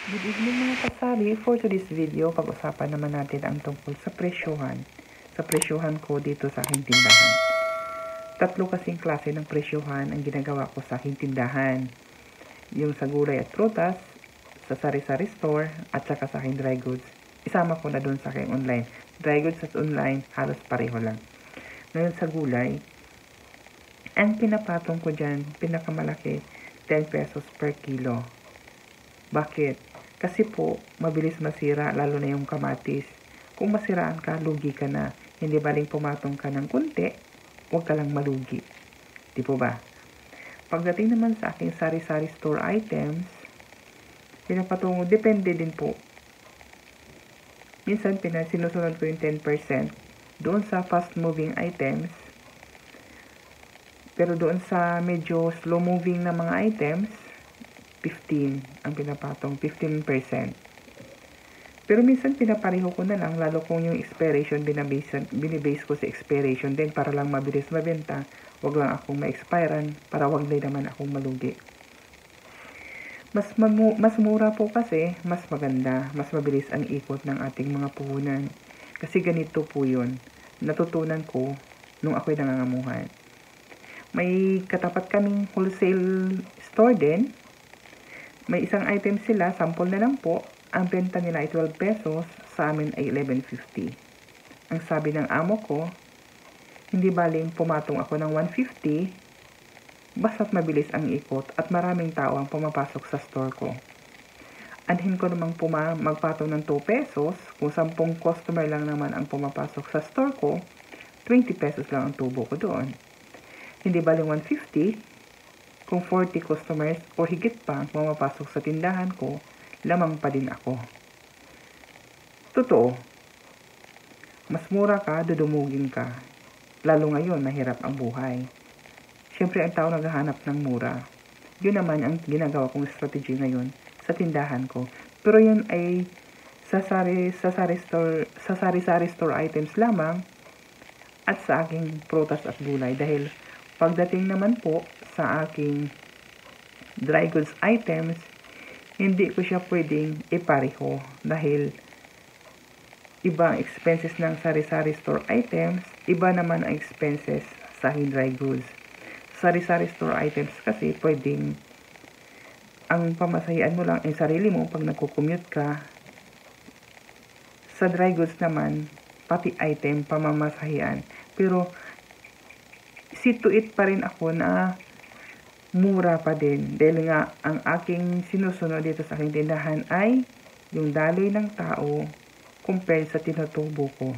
Good evening mga kasari. For today's video, pag-usapan naman natin ang tungkol sa presyohan. Sa presyohan ko dito sa aking tindahan. Tatlo kasing klase ng presyohan ang ginagawa ko sa aking tindahan. Yung sa gulay at prutas, sa sari-sari store, at saka sa aking dry goods. Isama ko na doon sa aking online. Dry goods at online, halos pareho lang. Ngayon sa gulay, ang pinapatong ko dyan, pinakamalaki, 10 pesos per kilo. Bakit? Kasi po, mabilis masira, lalo na yung kamatis. Kung masiraan ka, lugi ka na. Hindi baling pumatong ka ng kunti, huwag ka lang malugi. Di po ba? Pagdating naman sa aking sari-sari store items, pinapatungo, depende din po. Minsan, sinusunod ko yung 10% doon sa fast-moving items. Pero doon sa medyo slow-moving na mga items, 15 ang pinapatong, 15%. Pero minsan pinapareho ko na lang, lalo kung yung expiration binibase ko sa expiration din para lang mabilis mabenta, wag lang akong ma-expirean para wag din naman akong malugi. Mas mura po kasi, mas maganda, mas mabilis ang ikot ng ating mga puhunan. Kasi ganito po yun, natutunan ko nung ako'y nangangamuhan. May katapat kaming wholesale store din. May isang item sila, sample na lang po. Ang benta nila ay 12 pesos, sa amin ay 11.50. Ang sabi ng amo ko, hindi baling pumatong ako ng 150, basta't mabilis ang ikot at maraming tao ang pumapasok sa store ko. Anhin ko namang magpatong ng 2 pesos, kung 10 customer lang naman ang pumapasok sa store ko, 20 pesos lang ang tubo ko doon. Hindi baling 150, kung 40 customers o higit pa ang pumapasok sa tindahan ko, lamang pa din ako. Totoo, mas mura ka, dudumugin ka. Lalo ngayon, mahirap ang buhay. Siyempre, ang tao naghahanap ng mura. Yun naman ang ginagawa kong strategy ngayon sa tindahan ko. Pero yun ay sa sari-sari store items lamang at sa aking prutas at gulay. Dahil pagdating naman po sa aking dry goods items, hindi ko siya pwedeng ipareho dahil iba ang expenses ng sari-sari store items, iba naman ang expenses sa aking dry goods. Sari-sari store items kasi pwedeng ang pamasahian mo lang ay sarili mo pag nagko-commute ka. Sa dry goods naman, pati item pamamasahian. Pero see to it pa rin ako na mura pa din. Dahil nga, ang aking sinusunod dito sa aking tindahan ay yung daloy ng tao compared sa tinutubo ko.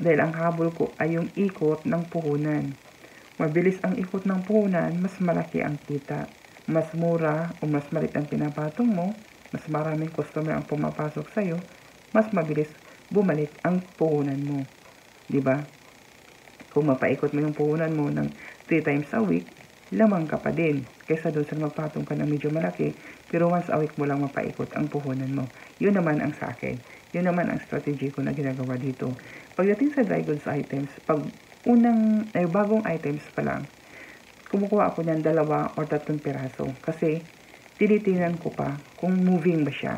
Dahil ang habol ko ay yung ikot ng puhunan. Mabilis ang ikot ng puhunan, mas malaki ang kita. Mas mura o mas malit ang pinapatong mo, mas maraming customer ang pumapasok sa'yo, mas mabilis bumalik ang puhunan mo. Diba? Kung mapaikot mo yung puhunan mo ng 3 times a week, lamang ka pa din. Kaysa doon sa magpatong ka ng medyo malaki, pero once a week mo lang mapaikot ang puhunan mo. Yun naman ang sa akin. Yun naman ang strategy ko na ginagawa dito. Pagdating sa dry goods items, pag bagong items pa lang, kumukuha ako ng 2 or 3 piraso. Kasi, tinitingnan ko pa kung moving ba siya.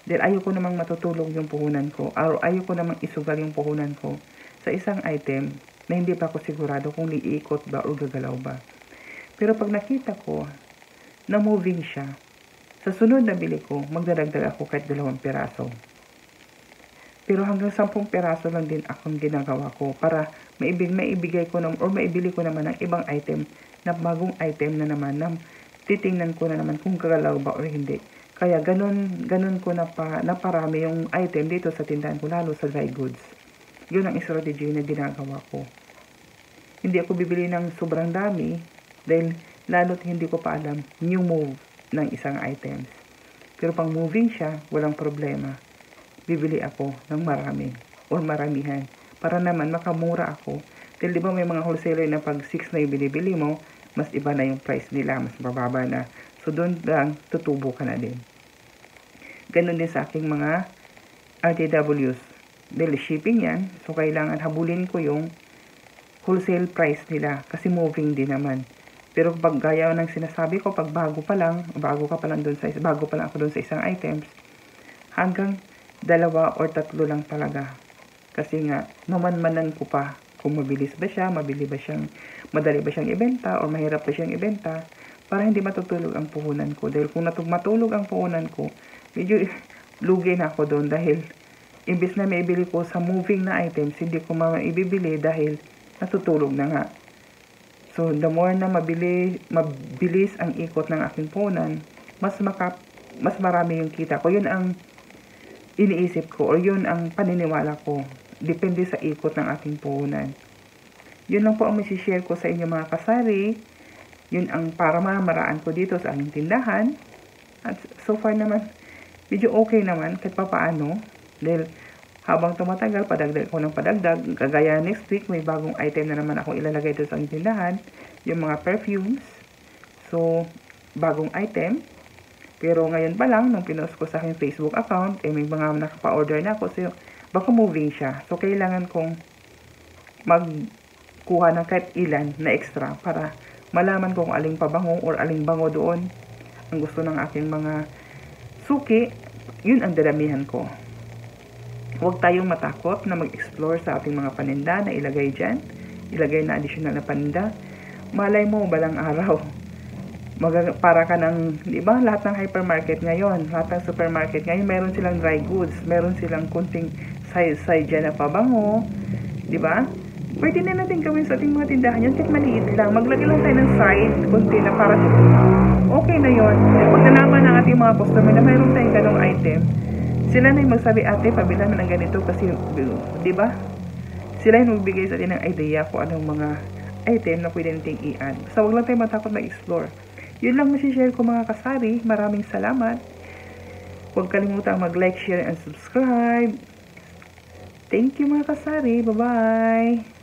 Dahil ayoko namang matutulog yung puhunan ko, or ayoko namang isugal yung puhunan ko sa isang item na hindi pa ako sigurado kung liikot ba o gagalaw ba. Pero pag nakita ko na moving siya, sa sunod na bili ko, magdadagdag ako kahit 2 piraso. Pero hanggang 10 piraso lang din akong ginagawa ko para maibigay ko or maibili ko naman ng ibang item na bagong item na naman na titingnan ko na naman kung gagalaw ba o hindi. Kaya ganun ko naparami yung item dito sa tindahan ko, lalo sa dry goods. Yun ang strategy na ginagawa ko. Hindi ako bibili ng sobrang dami dahil lalo't hindi ko pa alam new move ng isang items. Pero pang moving siya, walang problema. Bibili ako ng marami or maramihan para naman makamura ako. Dahil di ba may mga wholesaler na pag 6 na yung binibili mo, mas iba na yung price nila, mas mababa na. So doon lang tutubo ka na din. Ganun din sa aking mga RTWs. Dahil shipping yan, so kailangan habulin ko yung wholesale price nila kasi moving din naman. Pero pag gaya ng sinasabi ko, pag bago pa lang ako doon sa isang items, hanggang 2 or 3 lang talaga. Kasi nga, mamanmanan ko pa kung mabilis ba siya, madali ba siyang ibenta, o mahirap ba siyang ibenta, para hindi matutulog ang puhunan ko. Dahil kung matulog ang puhunan ko, medyo lugi na ako doon dahil imbis na maibili ko sa moving na items, hindi ko maibibili dahil natutulog na nga. So, the more na mabilis ang ikot ng aking puhunan, mas marami yung kita ko. Yun ang iniisip ko, or yun ang paniniwala ko. Depende sa ikot ng aking puhunan. Yun lang po ang masishare ko sa inyo mga kasari. Yun ang para mamaraan ko dito sa aking tindahan. At so far naman, medyo okay naman kahit papaano. Dahil habang tumatagal, padagdag ko ng padagdag. Kagaya next week, may bagong item na naman akong ilalagay dito sa aking tindahan. Yung mga perfumes. So, bagong item. Pero ngayon pa lang, nung pinost ko sa aking Facebook account, may mga nakapa-order na ako. So, baka moving siya. So, kailangan kong magkuha ng kahit ilan na extra para malaman kung aling pabango or aling bango doon ang gusto ng aking mga suki. Yun ang dadamihan ko. Huwag tayong matakot na mag-explore sa ating mga paninda na ilagay dyan. Ilagay na additional na paninda. Malay mo, balang araw, para ka ng, di ba, lahat ng hypermarket ngayon, lahat ng supermarket ngayon, meron silang dry goods, meron silang kunting side dyan na pabango, di ba? Pwede na natin gawin sa ating mga tindahan yun, kahit maliit lang. Maglagay lang tayo ng side, kunti na para okay na yun. Pag nalaman ng ating mga customer na mayroon tayong ganong item, sila na yung magsabi, ate, pabila mo ng ganito kasi, di ba? Sila yung magbigay sa atin ng idea kung anong mga item na pwede nating i-add. So, huwag lang tayo matakot mag-explore. Yun lang masishare ko mga kasari. Maraming salamat. Huwag kalimutan mag-like, share, and subscribe. Thank you mga kasari. Bye-bye!